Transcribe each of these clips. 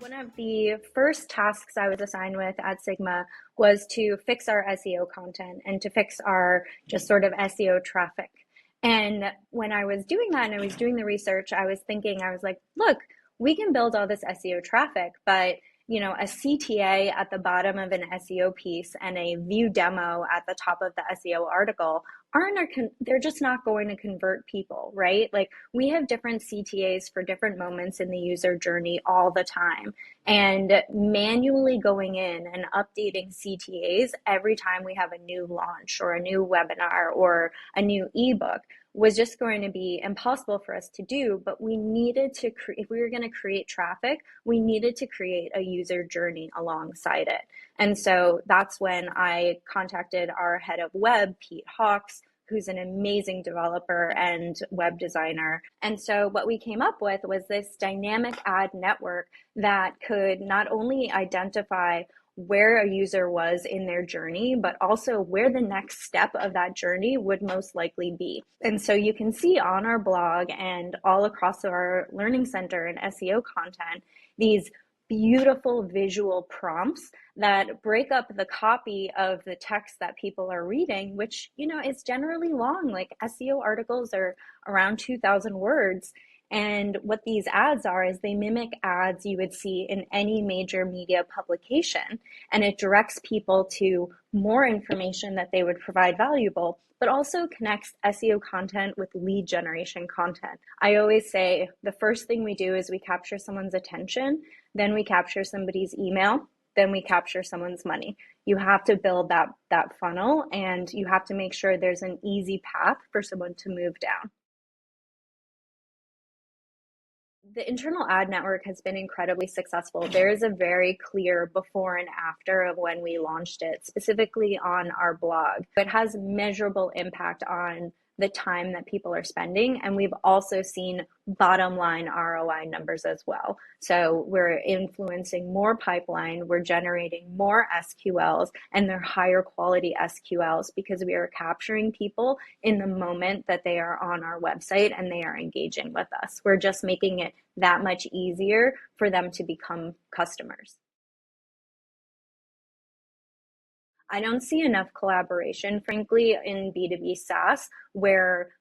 One of the first tasks I was assigned with at Sigma was to fix our SEO content and to fix our just sort of SEO traffic. And when I was doing that and I was doing the research, I was thinking, I was like, look, we can build all this SEO traffic, but a CTA at the bottom of an SEO piece and a view demo at the top of the SEO article they're just not going to convert people, right? Like we have different CTAs for different moments in the user journey all the time. And manually going in and updating CTAs every time we have a new launch or a new webinar or a new ebook was just going to be impossible for us to do, but we needed to, if we were going to create traffic, we needed to create a user journey alongside it. And so that's when I contacted our head of web, Pete Hawks, who's an amazing developer and web designer. And so what we came up with was this dynamic ad network that could not only identify where a user was in their journey, but also where the next step of that journey would most likely be. And so you can see on our blog and all across our Learning Center and SEO content, these beautiful visual prompts that break up the copy of the text that people are reading, which, is generally long. Like SEO articles are around 2,000 words. And what these ads are is they mimic ads you would see in any major media publication. And it directs people to more information that they would provide valuable, but also connects SEO content with lead generation content. I always say the first thing we do is we capture someone's attention, then we capture somebody's email, then we capture someone's money. You have to build that funnel, and you have to make sure there's an easy path for someone to move down. The internal ad network has been incredibly successful. There is a very clear before and after of when we launched it, specifically on our blog. It has measurable impact on the time that people are spending. And we've also seen bottom line ROI numbers as well. So we're influencing more pipeline, we're generating more SQLs, and they're higher quality SQLs because we are capturing people in the moment that they are on our website and they are engaging with us. We're just making it that much easier for them to become customers. I don't see enough collaboration, frankly, in B2B SaaS where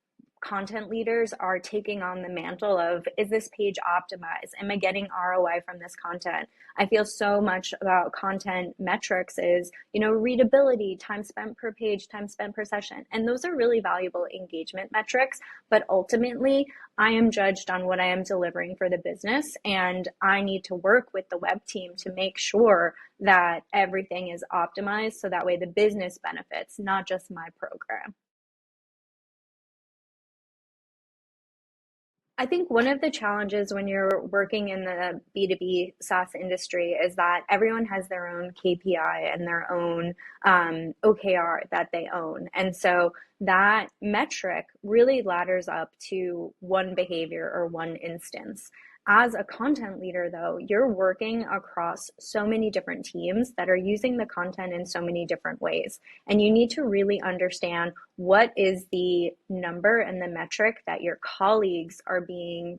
content leaders are taking on the mantle of, is this page optimized? Am I getting ROI from this content? I feel so much about content metrics is, readability, time spent per page, time spent per session. And those are really valuable engagement metrics. But ultimately, I am judged on what I am delivering for the business. And I need to work with the web team to make sure that everything is optimized so that way the business benefits, not just my program. I think one of the challenges when you're working in the B2B SaaS industry is that everyone has their own KPI and their own OKR that they own. And so that metric really ladders up to one behavior or one instance. As a content leader, though, you're working across so many different teams that are using the content in so many different ways. And you need to really understand what is the number and the metric that your colleagues are being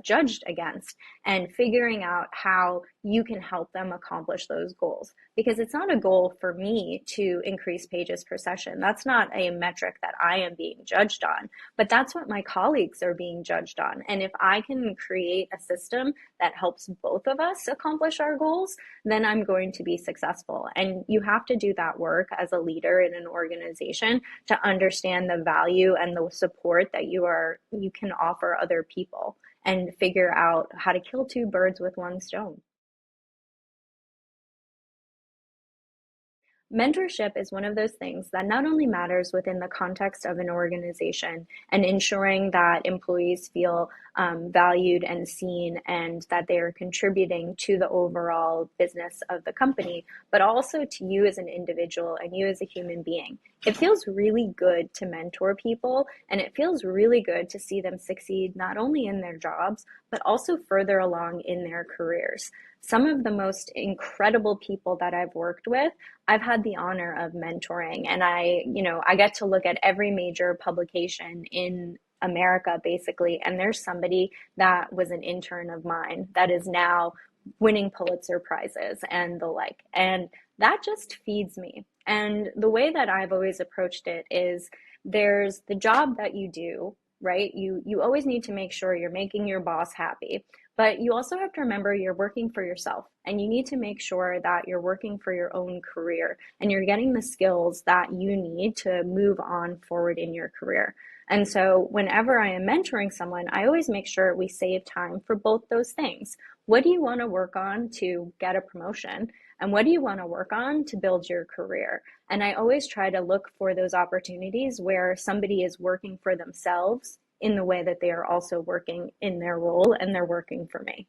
judged against, and figuring out how you can help them accomplish those goals. Because it's not a goal for me to increase pages per session. That's not a metric that I am being judged on, but that's what my colleagues are being judged on. And if I can create a system that helps both of us accomplish our goals, then I'm going to be successful. And you have to do that work as a leader in an organization to understand the value and the support that you can offer other people, and figure out how to kill two birds with one stone. Mentorship is one of those things that not only matters within the context of an organization and ensuring that employees feel valued and seen and that they are contributing to the overall business of the company, but also to you as an individual and you as a human being. It feels really good to mentor people, and it feels really good to see them succeed not only in their jobs, but also further along in their careers. Some of the most incredible people that I've worked with, I've had the honor of mentoring, and I get to look at every major publication in America basically, and there's somebody that was an intern of mine that is now winning Pulitzer Prizes and the like. And that just feeds me. And the way that I've always approached it is there's the job that you do, right? You always need to make sure you're making your boss happy, but you also have to remember you're working for yourself, and you need to make sure that you're working for your own career and you're getting the skills that you need to move on forward in your career. And so whenever I am mentoring someone, I always make sure we save time for both those things. What do you want to work on to get a promotion? And what do you want to work on to build your career? And I always try to look for those opportunities where somebody is working for themselves in the way that they are also working in their role and they're working for me.